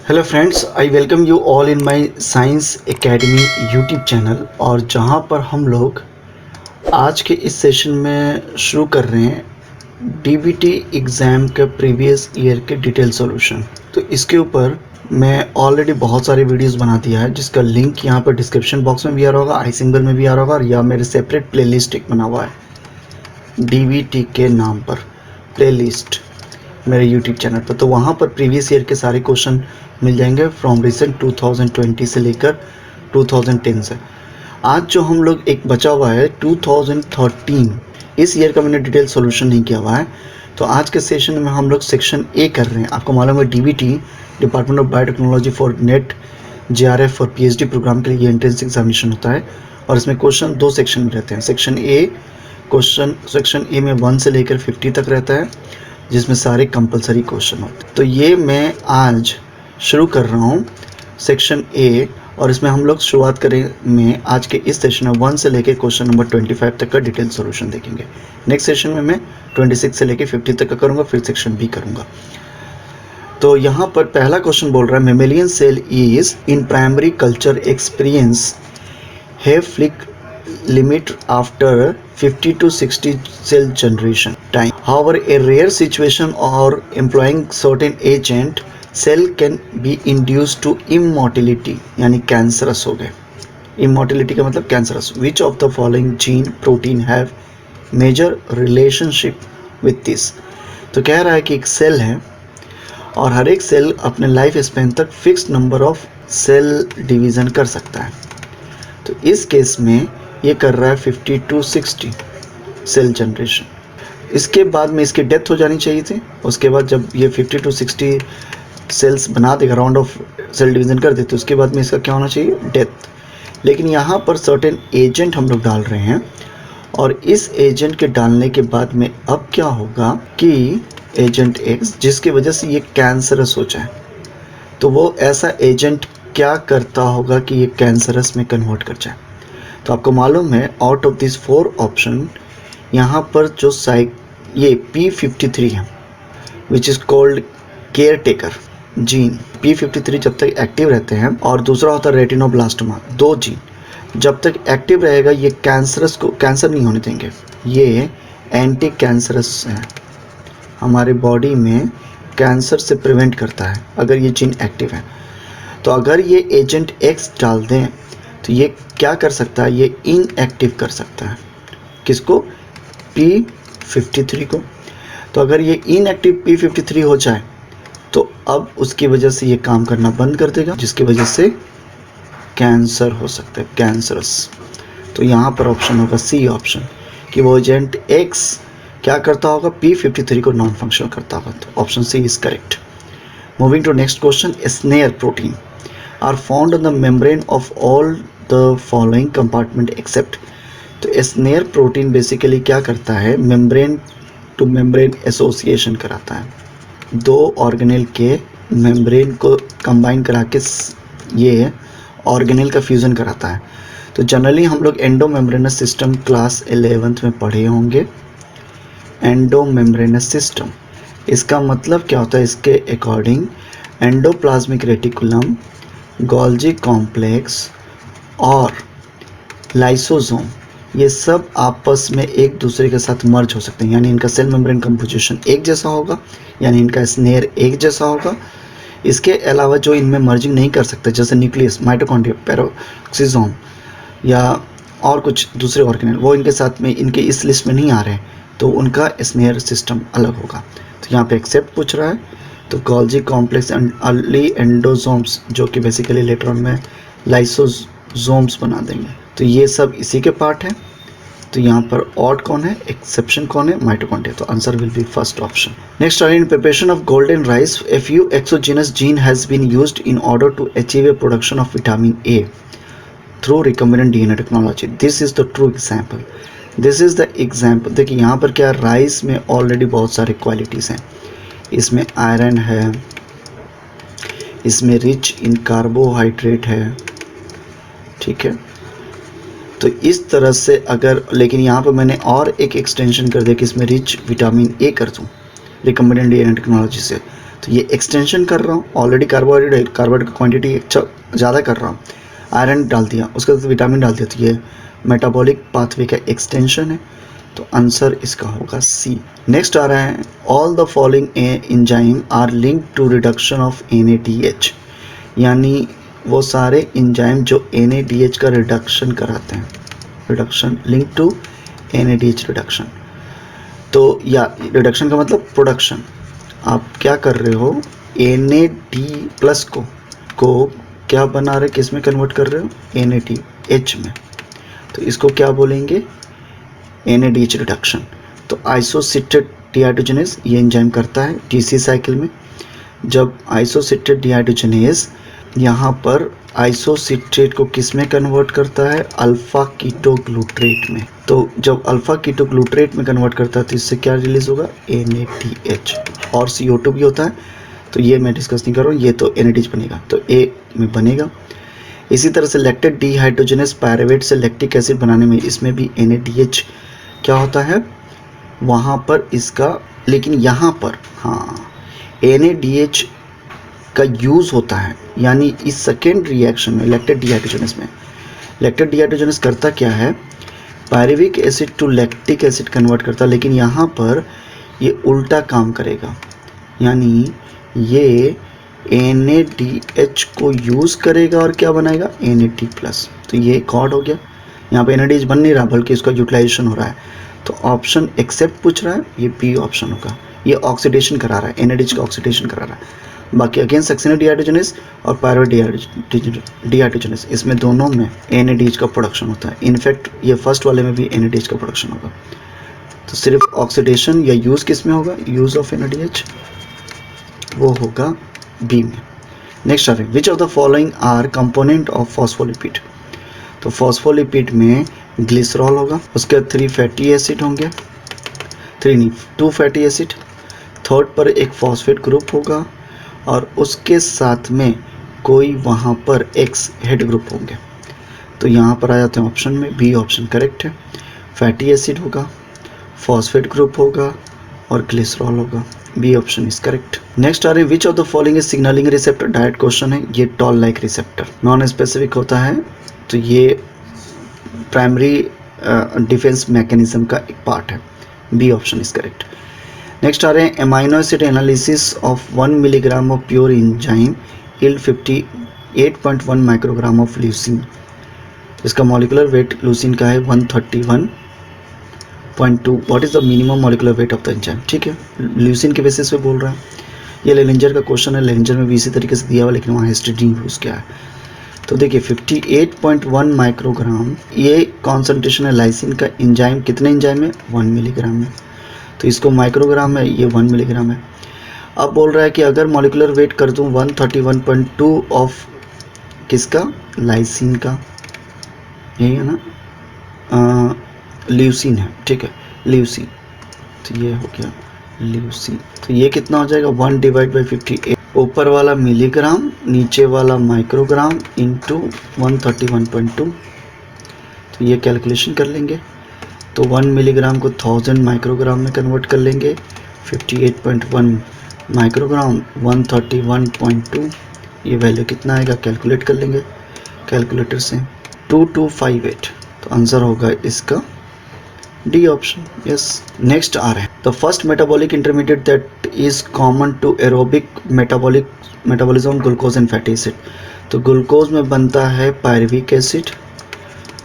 Hello friends, I welcome you all in my science academy YouTube channel. और जहां पर हम लोग आज के इस सेशन में शुरू कर रहे हैं डीबीटी एग्ज़ाम के प्रीवियस ईयर के डिटेल सॉल्यूशन। तो इसके ऊपर मैं ऑलरेडी बहुत सारे वीडियोस बना दिया है, जिसका लिंक यहां पर डिस्क्रिप्शन बॉक्स में भी आ रहा होगा, आई सिंबल में भी आ रहा होगा, और या मेरे सेपरेट प्लेलिस्ट एक बना हुआ है डीबीटी के नाम पर प्लेलिस्ट मेरे यूट्यूब चैनल पर। तो वहाँ पर प्रीवियस ईयर के सारे क्वेश्चन मिल जाएंगे फ्रॉम रिसेंट 2020 से लेकर 2010 से। आज जो हम लोग एक बचा हुआ है 2013, इस ईयर का मैंने डिटेल सॉल्यूशन नहीं किया हुआ है। तो आज के सेशन में हम लोग सेक्शन ए कर रहे हैं। आपको मालूम है DBT, department of biotechnology for net JRF और पीएचडी प्रोग्राम के लिए ये एंट्रेंस एग्जामिनेशन होता है, और इसमें क्वेश्चन दो सेक्शन में रहते हैं। सेक्शन ए में 1 से लेकर 50 तक रहता है, जिसमें सारे कंपलसरी क्वेश्चन होते हैं। तो ये मैं आज शुरू कर रहा हूँ सेक्शन ए, और इसमें हम लोग शुरुआत करें आज के इस सेशन में 1 से लेकर क्वेश्चन नंबर 25 तक का डिटेल सॉल्यूशन देखेंगे। नेक्स्ट सेशन में मैं 26 से लेकर 50 तक का करूँगा, फिर सेक्शन बी करूँगा। तो यहाँ पर पहला क्वेश्चन बोल रहा है mammalian cell is in primary culture experience Hayflick limit after 50 to 60 cell generation time. However, a rare situation or employing certain agent, cell can be induced to immortality, यानी cancerous हो गए। Immortality का मतलब cancerous. Which of the following gene protein have major relationship with this? तो कह रहा है कि एक सेल है और हर एक सेल अपने लाइफ स्पेन तक fix number of cell division कर सकता है। तो इस केस में ये कर रहा है 50 to 60 सेल जनरेशन। इसके बाद में इसकी डेथ हो जानी चाहिए थी। उसके बाद जब ये 50 to 60 सेल्स बना देगा, राउंड ऑफ सेल डिवीज़न कर देते, उसके बाद में इसका क्या होना चाहिए, डेथ। लेकिन यहाँ पर सर्टेन एजेंट हम लोग डाल रहे हैं, और इस एजेंट के डालने के बाद में अब क्या होगा कि एजेंट एक्स, जिसकी वजह से ये कैंसरस हो जाए, तो वो ऐसा एजेंट क्या करता होगा कि ये कैंसरस में कन्वर्ट कर जाए। तो आपको मालूम है आउट ऑफ दिस 4 ऑप्शन यहाँ पर जो ये P53 है, which is called care taker gene. P53 जब तक एक्टिव रहते हैं, और दूसरा होता है रेटिनोब्लास्टोमा, 2 जीन जब तक एक्टिव रहेगा ये कैंसर नहीं होने देंगे। ये एंटी कैंसरस है, हमारे बॉडी में कैंसर से प्रिवेंट करता है अगर ये जीन एक्टिव है। तो अगर ये एजेंट एक्स डाल दें तो ये क्या कर सकता है, ये इनएक्टिव कर सकता है। किसको, P53 को। तो अगर ये इनएक्टिव P53 हो जाए तो अब उसकी वजह से ये काम करना बंद कर देगा, जिसकी वजह से कैंसर हो सकता है, कैंसरस। तो यहाँ पर ऑप्शन होगा सी ऑप्शन, कि वो एजेंट एक्स क्या करता होगा, P53 को नॉन फंक्शनल करता होगा। तो option C is correct. Moving to next question, SNARE protein are found on the membrane of all the following compartment except. तो स्नेयर प्रोटीन बेसिकली क्या करता है, मेम्ब्रेन टू मेम्ब्रेन एसोसिएशन कराता है। 2 ऑर्गेनेल के मेम्ब्रेन को कंबाइन करा के ये ऑर्गेनेल का फ्यूज़न कराता है। तो जनरली हम लोग एंडोमेम्ब्रेनस सिस्टम क्लास 11th में पढ़े होंगे। एंडोमेम्ब्रेनस सिस्टम, इसका मतलब क्या होता है, इसके according endoplasmic reticulum, Golgi complex और लाइसोसोम, ये सब आपस में एक दूसरे के साथ मर्ज हो सकते हैं, यानी इनका सेल मेम्ब्रेन कंपोजिशन एक जैसा होगा, यानी इनका स्नेयर एक जैसा होगा। इसके अलावा जो इनमें मर्जिंग नहीं कर सकते, जैसे न्यूक्लियस, माइटोकॉन्ड्रिया, पेरोक्सिसोम या और कुछ दूसरे ऑर्गेनेल, वो इनके साथ में, इनके इस लिस्ट में नहीं आ रहे हैं, तो उनका स्नेयर सिस्टम अलग होगा। तो यहाँ पे एक्सेप्ट पूछ रहा है, तो गोल्जी कॉम्प्लेक्स एंड अर्ली एंडोसोम्स, जो कि बेसिकली लेटर ऑन में लाइसोसोम्स बना देंगे। तो ये सब इसी के पार्ट है। तो यहाँ पर ऑड कौन है, एक्सेप्शन कौन है, माइटोकॉन्ड्रिया। तो answer will be first option. Next, in preparation of golden rice a few exogenous gene has been used in order to achieve a production of vitamin A through recombinant DNA technology. This is the true example. This is the example. देखिए यहाँ पर क्या, rice में already बहुत सारे qualities हैं। इसमें iron है, इसमें रिच इन कार्बोहाइड्रेट है, ठीक है। तो इस तरह से अगर, लेकिन यहाँ पर मैंने और एक एक्सटेंशन कर दिया कि इसमें रिच विटामिन ए कर दूँ रिकम्बिनेंट डीएनए टेक्नोलॉजी से, तो ये एक्सटेंशन कर रहा हूँ, ऑलरेडी कार्बोहाइड्रेट का क्वांटिटी ज़्यादा कर रहा हूँ, आयरन डाल दिया, उसके बाद विटामिन डाल दिया, तो ये मेटाबॉलिक पाथवे का एक्सटेंशन है। तो आंसर इसका होगा सी। नेक्स्ट आ रहा है, all the following enzyme are link to reduction of NADH, यानी वो सारे एंजाइम जो NADH का रिडक्शन कराते हैं, reduction link to NADH reduction. तो या रिडक्शन का मतलब प्रोडक्शन, आप क्या कर रहे हो, NAD प्लस को क्या बना रहे, किस में कन्वर्ट कर रहे हो, NADH में, तो इसको क्या बोलेंगे, NADH रिडक्शन। तो आइसोसिट्रेट डिहाइड्रोजनेज ये एंजाइम करता है TC साइकिल में। जब आइसोसिट्रेट डिहाइड्रोजनेज यहाँ पर आइसोसिट्रेट को किस में कन्वर्ट करता है, अल्फा कीटोग्लूट्रेट में। तो जब अल्फा कीटोग्लूट्रेट में कन्वर्ट करता है तो इससे क्या रिलीज होगा, NADH, और CO2 भी होता है, तो ये मैं डिस्कस नहीं कर रहा हूँ, ये तो NADH बनेगा, तो A में बनेगा। इसी तरह से लैक्टेट डिहाइड्रोजनेस पायरुवेट से लैक्टिक एसिड बनाने में इसमें भी NADH क्या होता है वहाँ पर इसका, लेकिन यहाँ पर हाँ NADH का यूज़ होता है, यानी इस सेकेंड रिएक्शन में लैक्टेट डिहाइड्रोजनेस करता क्या है, pyruvic acid to lactic acid convert करता, लेकिन यहाँ पर ये उल्टा काम करेगा, यानी ये NADH को यूज़ करेगा और क्या बनाएगा, NAD+। तो ये एक ऑड हो गया, यहाँ पे NADH बन नहीं रहा बल्कि इसका यूटिलाइजेशन हो रहा है, तो ऑप्शन एक्सेप्ट पूछ रहा है, ये बी ऑप्शन होगा, ये ऑक्सीडेशन करा रहा है, NADH का ऑक्सीडेशन करा रहा है। बाकी अगेन सक्सिनेट डिहाइड्रोजनेस और पायरुवेट डिहाइड्रोजनेस, इसमें दोनों में NADH का प्रोडक्शन होता है, इनफैक्ट ये फर्स्ट वाले में भी NADH का प्रोडक्शन होगा। तो सिर्फ ऑक्सीडेशन या यूज़ किस में होगा, यूज़ ऑफ NADH, वो होगा बी में। नेक्स्ट आ रहे, विच of the following R component of phospholipid. तो फॉस्फोलिपिड में ग्लिसरॉल होगा, उसके 3 फैटी एसिड होंगे, 2 फैटी एसिड, थर्ड पर एक फॉस्फेट ग्रुप होगा और उसके साथ में कोई वहाँ पर X हेड ग्रुप होंगे। तो यहाँ पर आ जाते हैं ऑप्शन में, बी ऑप्शन करेक्ट है, फैटी एसिड होगा, फॉस्फेट ग्रुप होगा और ग्लिसरॉल होगा, B option is correct. Next आ रहे हैं, which of the following is signaling receptor, direct question है, ये toll like receptor non specific होता है, तो ये प्राइमरी डिफेंस मैकेनिज्म का एक पार्ट है, B option is correct. Next आ रहे हैं, amino acid analysis of 1 milligram of pure enzyme yield 58.1 microgram of leucine. इसका मॉलिकुलर वेट ल्यूसीन का है 131.2। What is the minimum molecular weight of the enzyme, ठीक है, ल्यूसीन के बेसिस पे बोल रहा है। ये लेनिंजर का क्वेश्चन है, लेनिंजर में भी इसी तरीके से दिया हुआ, लेकिन वहाँ हिस्टिडीन यूज़ किया है। तो देखिए 58.1 माइक्रोग्राम ये कॉन्सेंट्रेशन है लाइसिन का, एंजाइम कितने एंजाइम है, 1 मिलीग्राम में, तो इसको माइक्रोग्राम है, ये 1 मिलीग्राम है। अब बोल रहा है कि अगर मॉलिकुलर वेट कर दूं 131.2 ऑफ किसका, लाइसिन का, यही है ना, ल्यूसीन है, ठीक है, ल्यूसीन, तो ये हो गया ल्यूसीन, तो ये कितना हो जाएगा, 1/58, ऊपर वाला मिलीग्राम नीचे वाला माइक्रोग्राम इंटू 131.2, तो ये कैलकुलेशन कर लेंगे, तो 1 मिलीग्राम को 1000 माइक्रोग्राम में कन्वर्ट कर लेंगे, 58.1 माइक्रोग्राम 131.2, ये वैल्यू कितना आएगा कैलकुलेट कर लेंगे कैलकुलेटर से, 2258, तो आंसर होगा इसका डी ऑप्शन, यस। नेक्स्ट आ रहा है, the first metabolic intermediate that is common to aerobic metabolism glucose and fatty acid. तो ग्लूकोज में बनता है पायरुविक एसिड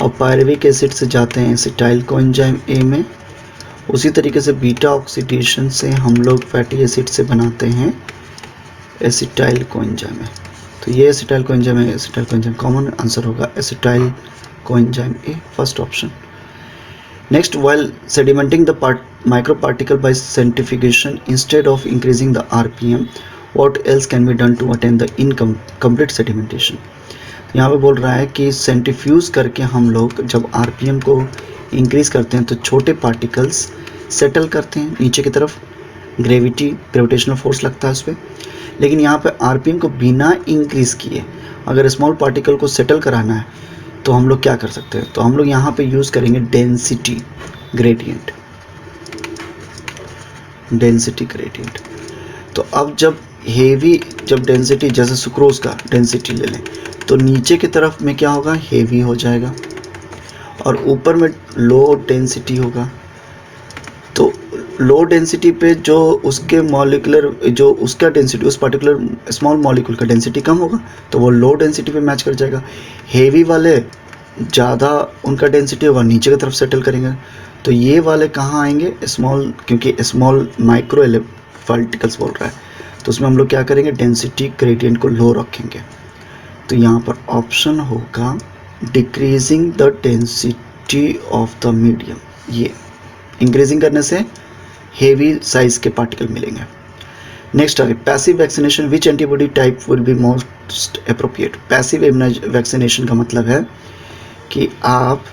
और पायरुविक एसिड से जाते हैं एसिटाइल कोएंजाइम ए में, उसी तरीके से बीटा ऑक्सीडेशन से हम लोग फैटी एसिड से बनाते हैं एसिटाइल कोएंजाइम में, तो ये एसिटाइल कोएंजाइम है, एसिटाइल कोएंजाइम कॉमन आंसर होगा acetyl coenzyme A, first option. Next, while sedimenting the microparticle by centrifugation instead of increasing the RPM, what else can be done to attain the incomplete sedimentation? यहाँ पे बोल रहा है कि centrifuge करके हम लोग जब RPM को इंक्रीज करते हैं तो छोटे पार्टिकल्स सेटल करते हैं नीचे की तरफ, ग्रेविटेशनल फोर्स लगता है उस पर, लेकिन यहाँ पे RPM को बिना इंक्रीज किए अगर स्मॉल पार्टिकल को सेटल कराना है तो हम लोग क्या कर सकते हैं, तो हम लोग यहाँ पे यूज़ करेंगे डेंसिटी ग्रेडियंट। तो अब जब हेवी जब डेंसिटी, जैसे सुक्रोज का डेंसिटी ले लें तो नीचे की तरफ में क्या होगा, हेवी हो जाएगा, और ऊपर में लो डेंसिटी होगा। तो लो डेंसिटी पे जो उसके मॉलिकुलर, जो उसका डेंसिटी, उस पर्टिकुलर स्मॉल मॉलिक्यूल का डेंसिटी कम होगा तो वो लो डेंसिटी पे मैच कर जाएगा। हेवी वाले ज़्यादा उनका डेंसिटी होगा, नीचे की तरफ सेटल करेंगे। तो ये वाले कहाँ आएंगे, स्मॉल, क्योंकि स्मॉल माइक्रो पार्टिकल्स बोल रहा है, तो उसमें हम लोग क्या करेंगे, डेंसिटी ग्रेडियंट को लो रखेंगे। तो यहाँ पर ऑप्शन होगा decreasing the density of the medium. ये इंक्रीजिंग करने से हेवी साइज के पार्टिकल मिलेंगे। नेक्स्ट आ गया passive vaccination, which antibody type will be most appropriate. Passive vaccination का मतलब है कि आप,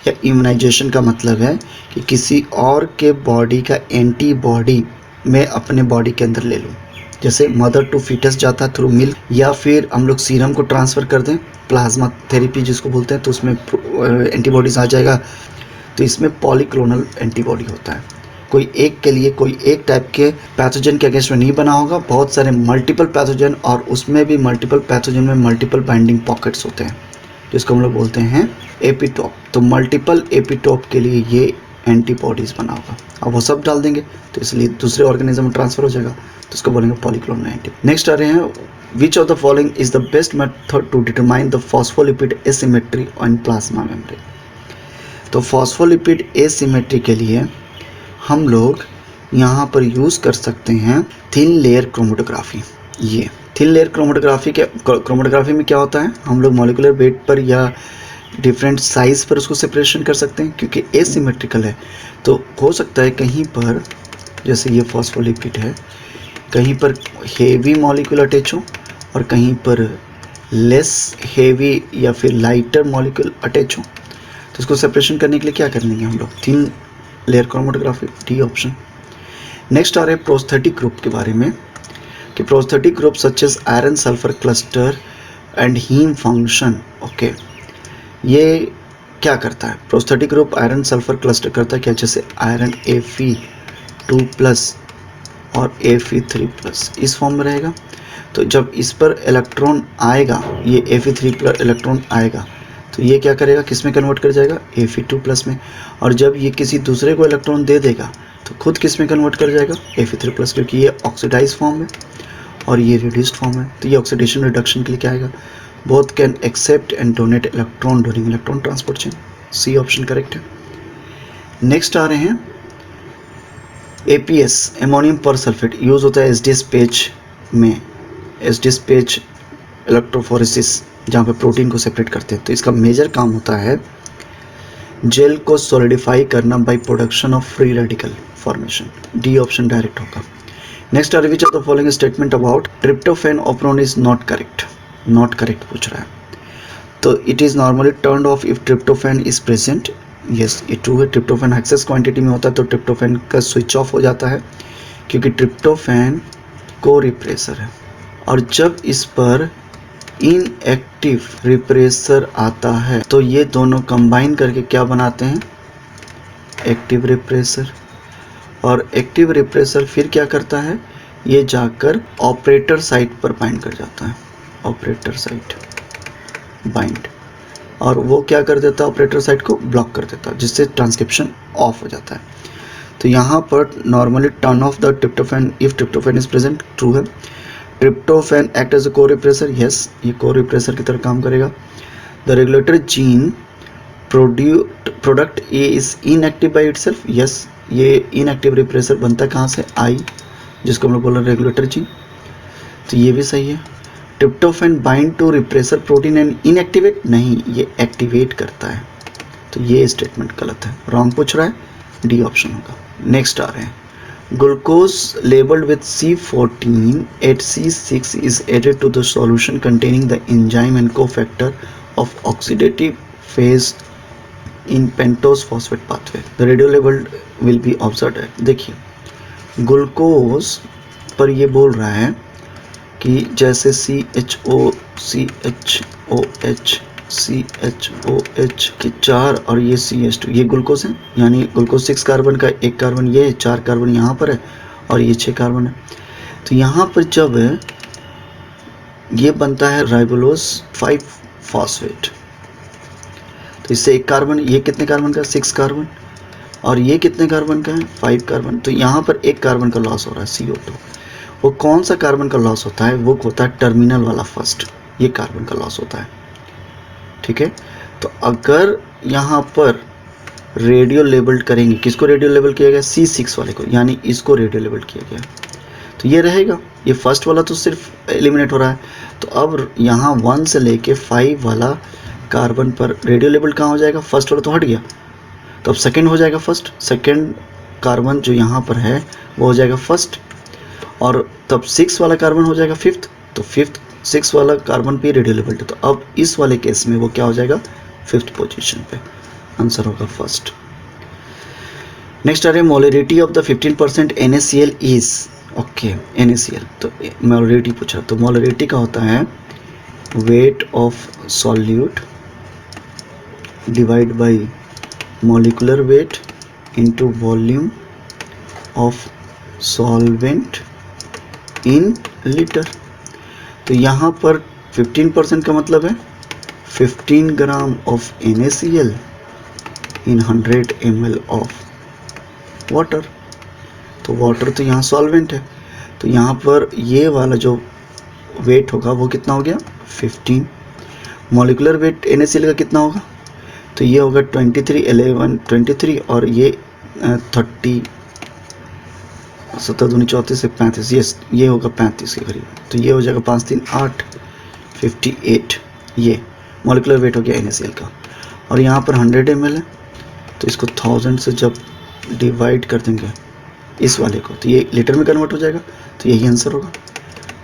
या इम्यूनाइजेशन का मतलब है कि किसी और के बॉडी का एंटीबॉडी मैं अपने बॉडी के अंदर ले लूँ। जैसे मदर टू फीटस जाता है थ्रू मिल्क, या फिर हम लोग सीरम को ट्रांसफ़र कर दें, प्लाज्मा थेरेपी जिसको बोलते हैं, तो उसमें एंटीबॉडीज़ आ जाएगा। तो इसमें पॉलीक्लोनल एंटीबॉडी होता है, कोई एक के लिए, कोई एक टाइप के पैथोजन के अगेंस्ट में नहीं बना होगा, बहुत सारे मल्टीपल पैथोजन, और उसमें भी मल्टीपल पैथोजन में मल्टीपल बाइंडिंग पॉकेट्स होते हैं, जिसको हम लोग बोलते हैं एपिटोप। तो मल्टीपल एपिटोप के लिए ये एंटीबॉडीज़ बना होगा। अब वो सब डाल देंगे तो इसलिए दूसरे ऑर्गेनिज्म में ट्रांसफर हो जाएगा, तो उसको बोलेंगे पॉलीक्लोनल एंटी। नेक्स्ट आ रहे हैं, which of the following is the best method to determine the phospholipid asymmetry on plasma membrane. तो फॉस्फोलिपिड एसिमेट्री के लिए हम लोग यहाँ पर यूज़ कर सकते हैं थिन लेयर क्रोमेटोग्राफी। ये थिन लेयर क्रोमेटोग्राफी में क्या होता है, हम लोग मॉलिकुलर वेट पर या डिफरेंट साइज़ पर उसको सेपरेशन कर सकते हैं, क्योंकि एसिमेट्रिकल है। तो हो सकता है कहीं पर, जैसे ये फॉस्फोलिपिड है, कहीं पर हेवी मॉलिक्यूल अटैच हो और कहीं पर लेस हेवी या फिर लाइटर मॉलिक्यूल अटैच हो। तो इसको सेपरेशन करने के लिए क्या कर लेंगे हम लोग, thin layer chromatography, D option. Next आ रहे हैं प्रोस्थेटिक ग्रुप के बारे में, कि prosthetic group such as iron sulphur cluster and heme function. Okay, ये क्या करता है, prosthetic group iron sulphur cluster करता है क्या, जैसे आयरन Fe2+ और Fe3+ इस फॉर्म में रहेगा। तो जब इस पर इलेक्ट्रॉन आएगा, ये Fe3+ इलेक्ट्रॉन आएगा, तो ये क्या करेगा, किस में कन्वर्ट कर जाएगा, Fe2+ में। और जब ये किसी दूसरे को इलेक्ट्रॉन दे देगा तो खुद किस में कन्वर्ट कर जाएगा, Fe3+, क्योंकि ये ऑक्सीडाइज फॉर्म है और ये रिड्यूस्ड फॉर्म है। तो ये ऑक्सीडेशन रिडक्शन के लिए क्या आएगा, both can accept and donate electron during electron transport chain, C option correct है। नेक्स्ट आ रहे हैं APS, ammonium persulphate, use होता है एसडीएस पेज में, एसडीएस पेज इलेक्ट्रोफोरेसिस, जहाँ पे प्रोटीन को सेपरेट करते हैं। तो इसका मेजर काम होता है जेल को सॉलिडिफाई करना by production of free radical formation, D option direct होगा। Next are which of the following statement about tryptophan operon is not correct, not correct पूछ रहा है। तो it is normally turn off if tryptophan is present, yes ये true है। Tryptophan excess quantity में होता है तो ट्रिप्टोफैन का स्विच ऑफ हो जाता है, क्योंकि ट्रिप्टोफैन को रिप्रेसर है। और जब इस पर इनएक्टिव रिप्रेसर आता है तो ये दोनों कंबाइन करके क्या बनाते हैं, एक्टिव रिप्रेसर। और एक्टिव रिप्रेसर फिर क्या करता है, ये जाकर ऑपरेटर साइट पर बाइंड कर जाता है, ऑपरेटर साइट बाइंड, और वो क्या कर देता है, ऑपरेटर साइट को ब्लॉक कर देता है, जिससे ट्रांसक्रिप्शन ऑफ हो जाता है। तो यहाँ पर normally turn of the tryptophan if tryptophan is present, true है। ट्रिप्टोफैन एक्ट एज अ को रिप्रेसर, यस ये को रिप्रेसर की तरह काम करेगा। The regulator gene product A is inactive by itself, yes ये इनएक्टिव रिप्रेसर बनता है कहाँ से, आई, जिसको हम लोग बोल रहे हैं रेगुलेटर जीन, तो ये भी सही है। Tryptophan bind to repressor protein and inactivate, नहीं ये एक्टिवेट करता है, तो ये स्टेटमेंट गलत है, रॉन्ग पूछ रहा है, डी ऑप्शन होगा। नेक्स्ट आ रहे हैं, glucose labelled with C14 HC6 is added to the solution containing the enzyme and cofactor of oxidative phase in pentose phosphate pathway. The radio labeled will be observed at, देखिए glucose पर ये बोल रहा है कि जैसे CHOCHOH के 4 और ये CH2, ये ग्लूकोज है, यानी ग्लूकोज 6 कार्बन का एक कार्बन, ये 4 कार्बन यहाँ पर है और ये 6 कार्बन है। तो यहाँ पर जब ये बनता है राइबोलोज 5 फॉस्फेट, तो इससे एक कार्बन, ये कितने कार्बन का, 6 कार्बन, और ये कितने कार्बन का है, 5 कार्बन। तो यहाँ पर एक कार्बन का लॉस हो रहा है, CO2। वो कौन सा कार्बन का लॉस होता है, वो होता है टर्मिनल वाला फर्स्ट, ये कार्बन का लॉस होता है। ठीक है, तो अगर यहाँ पर रेडियो लेबल्ड करेंगे, किसको रेडियो लेबल किया गया, C6 वाले को, यानी इसको रेडियो लेबल किया गया, तो ये रहेगा। ये फर्स्ट वाला तो सिर्फ एलिमिनेट हो रहा है। तो अब यहाँ 1 से लेके 5 वाला कार्बन पर रेडियो लेबल कहाँ हो जाएगा, फर्स्ट वाला तो हट गया, तो अब सेकेंड हो जाएगा फर्स्ट, सेकेंड कार्बन जो यहाँ पर है वो हो जाएगा फर्स्ट, और तब 6 वाला कार्बन हो जाएगा फिफ्थ, तो फिफ्थ 6 वाला कार्बन पे रेडियो लेबल्ड है, तो अब इस वाले केस में वो क्या हो जाएगा, फिफ्थ पोजीशन पे, आंसर होगा फर्स्ट। नेक्स्ट आ रहे हैं molarity of the 15% NaCl is, okay NaCl, तो मोलरिटी पूछा, तो मोलरिटी का होता है weight of solute divide by molecular weight into volume of solvent in litre. तो यहाँ पर 15% का मतलब है 15 gram of NaCl in 100 ml of water. तो वाटर तो यहाँ सॉल्वेंट है, तो यहाँ पर ये वाला जो वेट होगा वो कितना हो गया, 15। मॉलिकुलर वेट NaCl का कितना होगा, तो ये होगा 23, 11, 23, और ये 30, 7 दूनी 34 से 35, ये होगा 35 के करीब, तो ये हो जाएगा 5 3 8, 58। ये मॉलिकुलर वेट हो गया NaCl का, और यहाँ पर 100 ml है, तो इसको 1000 से जब डिवाइड कर देंगे इस वाले को, तो ये लीटर में कन्वर्ट हो जाएगा, तो यही आंसर होगा।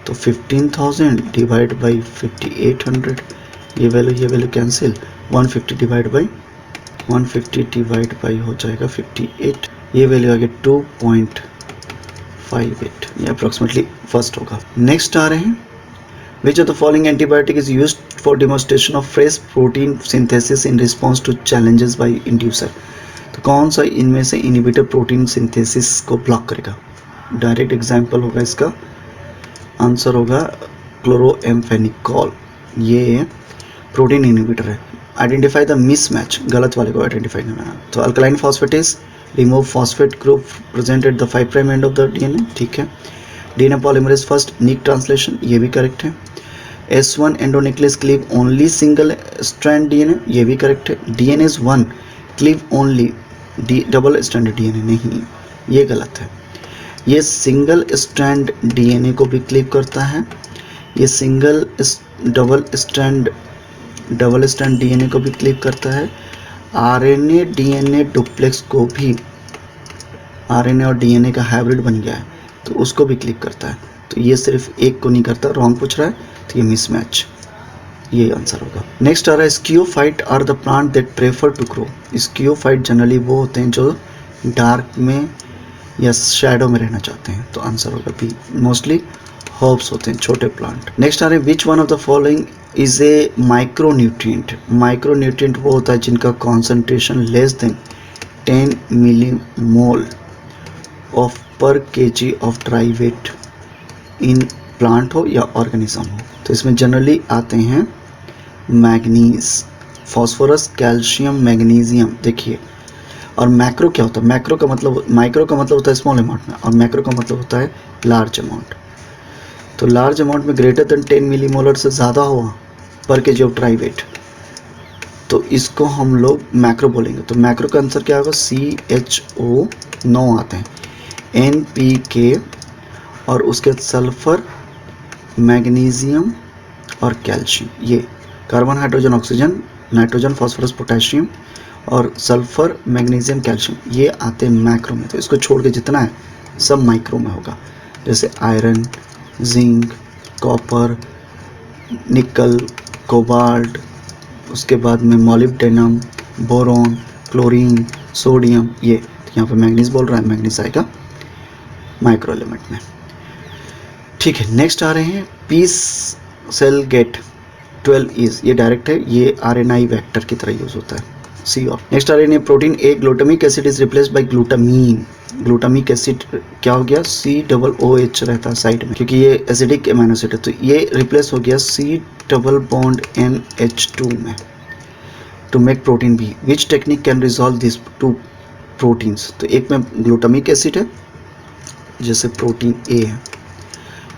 तो 15,000 डिवाइड बाई 5800, ये value cancel, 150 divide by 150 divide by हो जाएगा 58, ये वैल्यू आ गया 2.58, ये अप्रॉक्सीमेटली फर्स्ट होगा। नेक्स्ट आ रहे हैं, which of the following antibiotic is used for demonstration of fresh protein synthesis in response to challenges by inducer. तो कौन सा इनमें से इनहिबिटर प्रोटीन सिंथेसिस को ब्लॉक करेगा, डायरेक्ट एग्जाम्पल होगा इसका, आंसर होगा क्लोरोएम्फेनिकॉल, ये प्रोटीन इनहिबिटर है। आइडेंटिफाई द मिसमैच, गलत वाले को आइडेंटिफाई करना। तो alkaline phosphatase remove phosphate group present at the 5' end of the DNA, ठीक है। DNA पॉलीमरेज फर्स्ट निक ट्रांसलेशन, ये भी करेक्ट है। S1 endonuclease cleave only single strand DNA, ये भी करेक्ट है। DNA is 1 cleave only double strand DNA, नहीं, ये गलत है। ये सिंगल स्ट्रैंड DNA को भी क्लीव करता है, ये सिंगल डबल स्ट्रैंड DNA को भी क्लीव करता है। RNA DNA डुप्लेक्स को भी, RNA और DNA का हाइब्रिड बन गया है तो उसको भी क्लिक करता है, तो ये सिर्फ एक को नहीं करता, रॉन्ग पूछ रहा है, तो ये मिसमैच, ये आंसर होगा। नेक्स्ट आ रहा है, sciophyte are the plant that prefer to grow. Sciophyte generally वो होते हैं जो डार्क में या शैडो में रहना चाहते हैं, तो आंसर होगा बी, मोस्टली हर्ब्स होते हैं, छोटे प्लांट। नेक्स्ट आ रहे हैं, which one of the following is a micronutrient. Micronutrient वो होता है जिनका concentration less than 10 millimole of per kg of dry weight in plant हो या ऑर्गेनिज्म हो। तो इसमें जनरली आते हैं मैग्नीज, फॉस्फोरस, कैल्शियम, मैग्नीशियम। देखिए, और मैक्रो क्या होता है, मैक्रो का मतलब, माइक्रो का मतलब होता है स्मॉल अमाउंट में, और मैक्रो का मतलब होता है लार्ज अमाउंट। तो लार्ज अमाउंट में ग्रेटर देन 10 मिलीमोलर से ज़्यादा हुआ पर kg ऑफ ड्राई वेट, तो इसको हम लोग मैक्रो बोलेंगे। तो मैक्रो का आंसर क्या होगा, CHO 9 आते हैं, NPK, और उसके सल्फर, मैग्नीशियम और कैल्शियम, ये carbon, hydrogen, oxygen, nitrogen, phosphorus, potassium और सल्फर, मैग्नीशियम, कैल्शियम, ये आते हैं मैक्रो में। तो इसको छोड़ के जितना है सब माइक्रो में होगा, जैसे आयरन, जिंक, कॉपर, निकल, कोबाल्ट, उसके बाद में मॉलिब्डेनम, बोरॉन, क्लोरीन, सोडियम, ये यहाँ पे मैग्नीज बोल रहा है, मैग्नीज आएगा माइक्रो एलिमेंट में, ठीक है। नेक्स्ट आ रहे हैं, पीस सेल गेट 12 इज, ये डायरेक्ट है, ये RNA वेक्टर की तरह यूज होता है, सी ऑफ। नेक्स्ट आ रही है protein A glutamic acid is replaced by glutamine. Glutamic acid क्या हो गया, COOH रहता है साइड में क्योंकि ये एसिडिक एमिनो एसिड है, तो ये रिप्लेस हो गया C डबल बॉन्ड NH2 में to make protein B. Which technique can resolve this two proteins. तो एक में ग्लूटामिक एसिड है जैसे प्रोटीन ए है,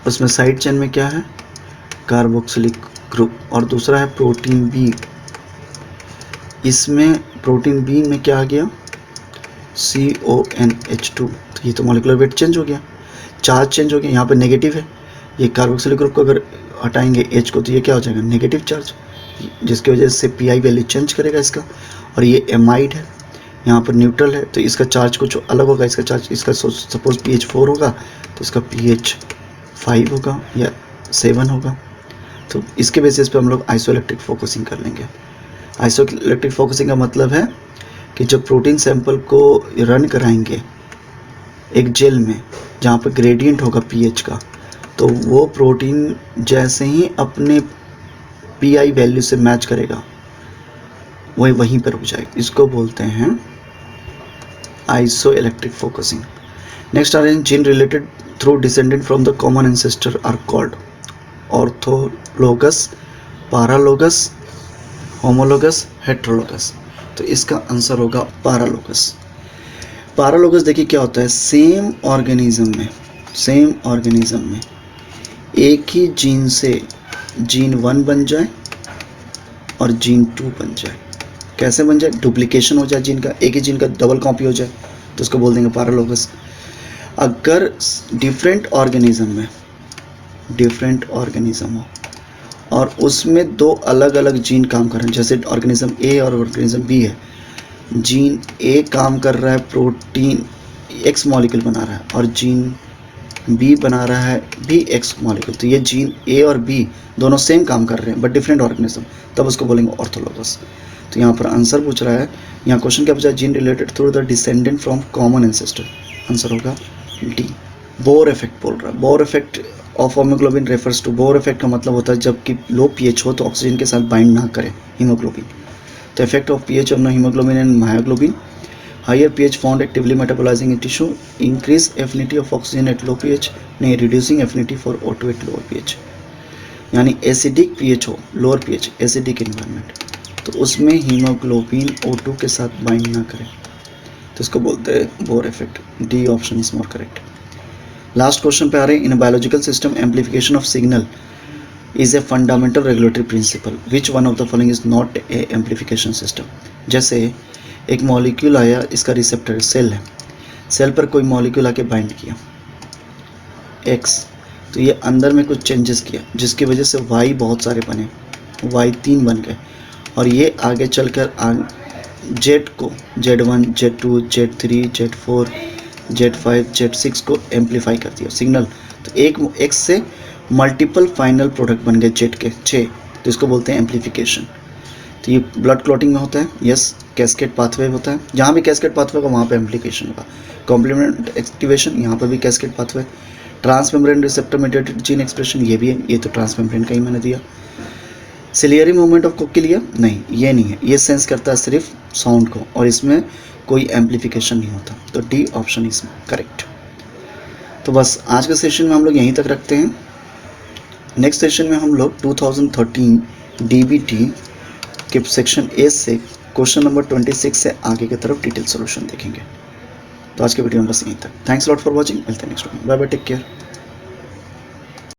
उसमें साइड चेन में क्या है, कार्बोक्सिलिक ग्रुप, और दूसरा है प्रोटीन बी, इसमें प्रोटीन बी में क्या आ गया, CONH2। तो ये तो मॉलिक्यूलर वेट चेंज हो गया, चार्ज चेंज हो गया, यहाँ पे नेगेटिव है, ये कार्बोक्सिलिक ग्रुप को अगर हटाएंगे H को तो ये क्या हो जाएगा, नेगेटिव चार्ज, जिसकी वजह से PI वैल्यू चेंज करेगा इसका। और ये एमाइड है, यहाँ पर न्यूट्रल है, तो इसका चार्ज कुछ अलग होगा, इसका चार्ज, इसका सपोज pH 4 होगा तो इसका pH 5 होगा या 7 होगा। तो इसके बेसिस पे हम लोग आइसोइलेक्ट्रिक फोकसिंग कर लेंगे। आइसोइलेक्ट्रिक फोकसिंग का मतलब है कि जब प्रोटीन सैंपल को रन कराएंगे एक जेल में जहाँ पर ग्रेडियंट होगा pH का, तो वो प्रोटीन जैसे ही अपने PI वैल्यू से मैच करेगा वही वहीं पर रुक जाएगा, इसको बोलते हैं आइसोइलेक्ट्रिक फोकसिंग। नेक्स्ट आ रहे हैं gene related through descendant from the common ancestor are called orthologous, paralogous, homologous, heterologous. तो इसका आंसर होगा पैरालोगस। पैरालोगस देखिए क्या होता है, सेम ऑर्गेनिज्म में एक ही जीन से जीन 1 बन जाए और जीन 2 बन जाए। कैसे बन जाए, डुप्लीकेशन हो जाए जीन का, एक ही जीन का डबल कॉपी हो जाए, तो उसको बोल देंगे पैरालोगस। अगर डिफरेंट ऑर्गेनिज्म हो और उसमें दो अलग अलग जीन काम कर रहे हैं, जैसे ऑर्गेनिज्म ए और ऑर्गेनिज्म बी है, जीन ए काम कर रहा है प्रोटीन X मॉलिक्यूल बना रहा है और जीन बी बना रहा है भी X मॉलिक्यूल, तो ये जीन ए और बी दोनों सेम काम कर रहे हैं बट डिफरेंट ऑर्गेनिज्म, तब उसको बोलेंगे ऑर्थोलोगस। तो यहाँ पर आंसर पूछ रहा है, यहाँ क्वेश्चन क्या पूछा है, gene related through the descendant from common ancestor, answer होगा डी। बोर इफेक्ट बोल रहा है, Bohr effect of haemoglobin refers to, Bohr effect का मतलब होता है जबकि लो pH हो तो ऑक्सीजन के साथ बाइंड ना करे हीमोग्लोबिन। तो effect of pH of haemoglobin and myoglobin, higher pH found actively metabolising in tissue, increase affinity of oxygen at low pH, नहीं reducing affinity for O2 at lower pH। यानी acidic pH हो, lower pH acidic environment, तो उसमें haemoglobin O2 के साथ bind ना करे, तो इसको बोलते हैं Bohr effect. D option is more correct. Last question पे आ रहे हैं, in a biological system amplification of signal is a fundamental regulatory principle, which one of the following is not a amplification system. जैसे एक molecule आया, इसका receptor cell है, cell पर कोई मॉलिक्यूल आके बाइंड किया X, तो ये अंदर में कुछ चेंजेस किया जिसकी वजह से Y बहुत सारे बने, Y 3 बन गए, और ये आगे चलकर Z को Z1, Z2, Z3, Z4, Z5, Z6 को एम्पलीफाई कर दिया सिग्नल, तो एक X से मल्टीपल फाइनल प्रोडक्ट बन गए Z के 6, तो इसको बोलते हैं एम्पलीफिकेशन। तो ये ब्लड क्लॉटिंग में होता है, यस, कैस्केड पाथवे होता है, जहाँ भी कैस्केड पाथवे होगा वहाँ पे एम्पलीफिकेशन होगा। कॉम्प्लीमेंट एक्टिवेशन, यहाँ पर भी cascade pathway. Transmembrane receptor mediated gene expression, ये भी है, ये तो ट्रांसमेम्ब्रेन का ही मैंने दिया। सिलियरी मूवमेंट ऑफ कोक्लिया, नहीं ये नहीं है, ये सेंस करता है सिर्फ साउंड को और इसमें कोई एम्पलीफिकेशन नहीं होता, तो डी ऑप्शन इज करेक्ट। तो बस आज के सेशन में हम लोग यहीं तक रखते हैं। नेक्स्ट सेशन में हम लोग 2013 DBT के सेक्शन ए से क्वेश्चन नंबर 26 से आगे की तरफ डिटेल सॉल्यूशन देखेंगे। तो आज के वीडियो में बस यहीं तक। थैंक्स लॉट फॉर वॉचिंग, मिलते हैं next video, bye bye, take care.